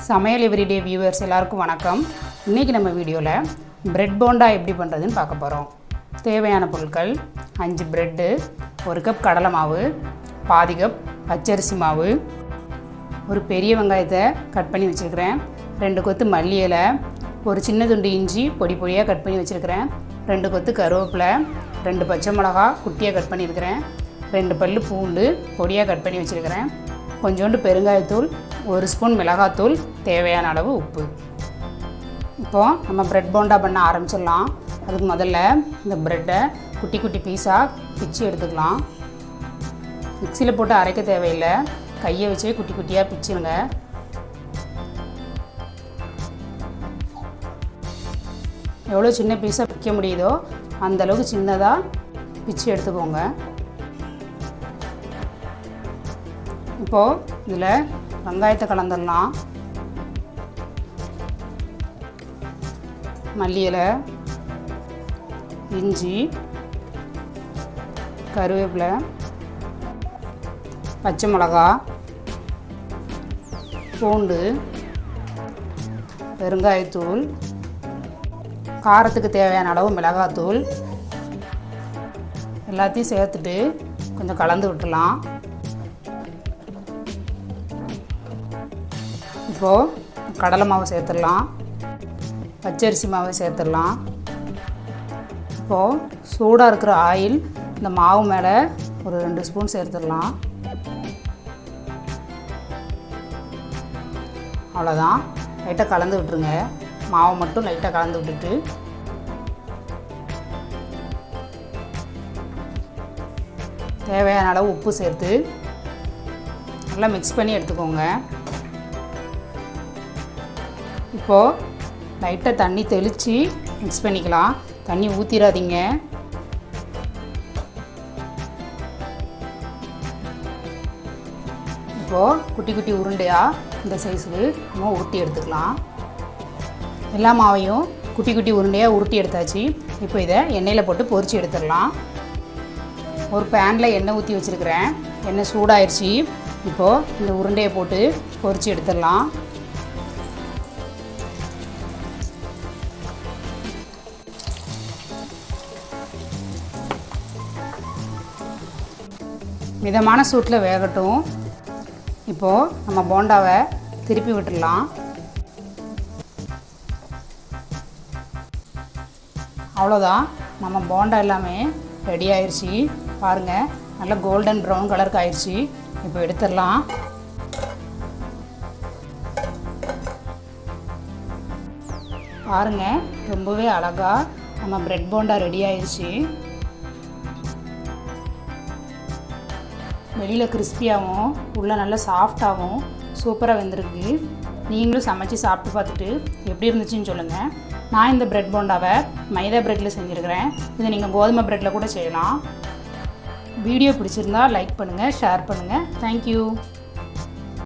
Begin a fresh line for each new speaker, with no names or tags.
சமையல் everyday viewers எல்லாருக்கும் வணக்கம். இன்றைக்கி நம்ம வீடியோவில் பிரெட் போண்டா எப்படி பண்ணுறதுன்னு பார்க்க போகிறோம். தேவையான பொருட்கள் 5 பிரெட்டு, 1 கப் கடலை மாவு, பாதி கப் பச்சரிசி மாவு, ஒரு பெரிய வெங்காயத்தை கட் பண்ணி வச்சுருக்கிறேன், 2 கொத்து மல்லி இலை, ஒரு சின்ன துண்டு இஞ்சி பொடி பொடியாக கட் பண்ணி வச்சுருக்கிறேன், 2 கொத்து கருவேப்பிலை, 2 பச்சை மிளகா குட்டியாக கட் பண்ணியிருக்கிறேன், 2 பல்லு பூண்டு பொடியாக கட் பண்ணி வச்சுருக்கிறேன், கொஞ்சோண்டு பெருங்காயத்தூள், 1 ஸ்பூன் மிளகாத்தூள், தேவையான அளவு உப்பு. இப்போது நம்ம பிரெட் போண்டா பண்ண ஆரம்பிச்சிடலாம். அதுக்கு முதல்ல இந்த பிரெட்டை குட்டி குட்டி பீஸாக பிச்சு எடுத்துக்கலாம். மிக்சியில் போட்டு அரைக்க தேவையில்லை, கையை வச்சே குட்டி குட்டியாக பிச்சுருங்க. எவ்வளோ சின்ன பீஸாக பிக்க முடியுதோ அந்தளவுக்கு சின்னதாக பிச்சு எடுத்துக்கோங்க. இப்போது இதில் வெங்காயத்தை கலந்துடலாம். மல்லி இலை, இஞ்சி, கருவேப்பிலை, பச்சை மிளகா, பூண்டு, பெருங்காயத்தூள், காரத்துக்கு தேவையான அளவு மிளகாத்தூள் எல்லாத்தையும் சேர்த்துட்டு கொஞ்சம் கலந்து விட்டுடலாம். இப்போது கடலை மாவு சேர்த்துடலாம், பச்சரிசி மாவு சேர்த்துடலாம். இப்போது சூடாக இருக்கிற ஆயில் இந்த மாவு மேலே ஒரு 2 ஸ்பூன் சேர்த்துடலாம். அவ்வளோதான், லைட்டாக கலந்து விட்டுருங்க. மாவு மட்டும் லைட்டாக கலந்து விட்டுட்டு தேவையான அளவு உப்பு சேர்த்து நல்லா மிக்ஸ் பண்ணி எடுத்துக்கோங்க. இப்போது லைட்டாக தண்ணி தெளித்து மிக்ஸ் பண்ணிக்கலாம், தண்ணி ஊற்றிடாதீங்க. இப்போது குட்டி குட்டி உருண்டையாக இந்த சைஸுக்கு நம்ம உருட்டி எடுத்துக்கலாம். எல்லா மாவையும் குட்டி குட்டி உருண்டையாக உருட்டி எடுத்தாச்சு. இப்போ இதை எண்ணெயில் போட்டு பொரித்து எடுத்துடலாம். ஒரு பேனில் எண்ணெய் ஊற்றி வச்சுருக்கிறேன், எண்ணெய் சூடாயிருச்சு. இப்போது இந்த உருண்டையை போட்டு பொரித்து எடுத்துடலாம். மிதமான சூட்டில் வேகட்டும். இப்போது நம்ம போண்டாவை திருப்பி விட்டுடலாம். அவ்வளோதான், நம்ம போண்டா எல்லாமே ரெடி ஆயிடுச்சு. பாருங்கள், நல்லா கோல்டன் ப்ரௌன் கலருக்கு ஆயிடுச்சு. இப்போ எடுத்துடலாம். பாருங்கள், ரொம்பவே அழகாக நம்ம பிரெட் போண்டா ரெடி ஆயிடுச்சு. வெளியில் கிறிஸ்பியாகவும் உள்ளே நல்லா சாஃப்டாகவும் சூப்பராக வெந்திருக்கு. நீங்களும் சமைச்சு சாப்பிட்டு பார்த்துட்டு எப்படி இருந்துச்சுன்னு சொல்லுங்கள். நான் இந்த பிரெட் போண்டாவை மைதா பிரெட்டில் செஞ்சுருக்கிறேன். இதை நீங்கள் கோதுமை பிரெட்டில் கூட செய்யலாம். வீடியோ பிடிச்சிருந்தா லைக் பண்ணுங்கள், ஷேர் பண்ணுங்கள். தேங்க்யூ.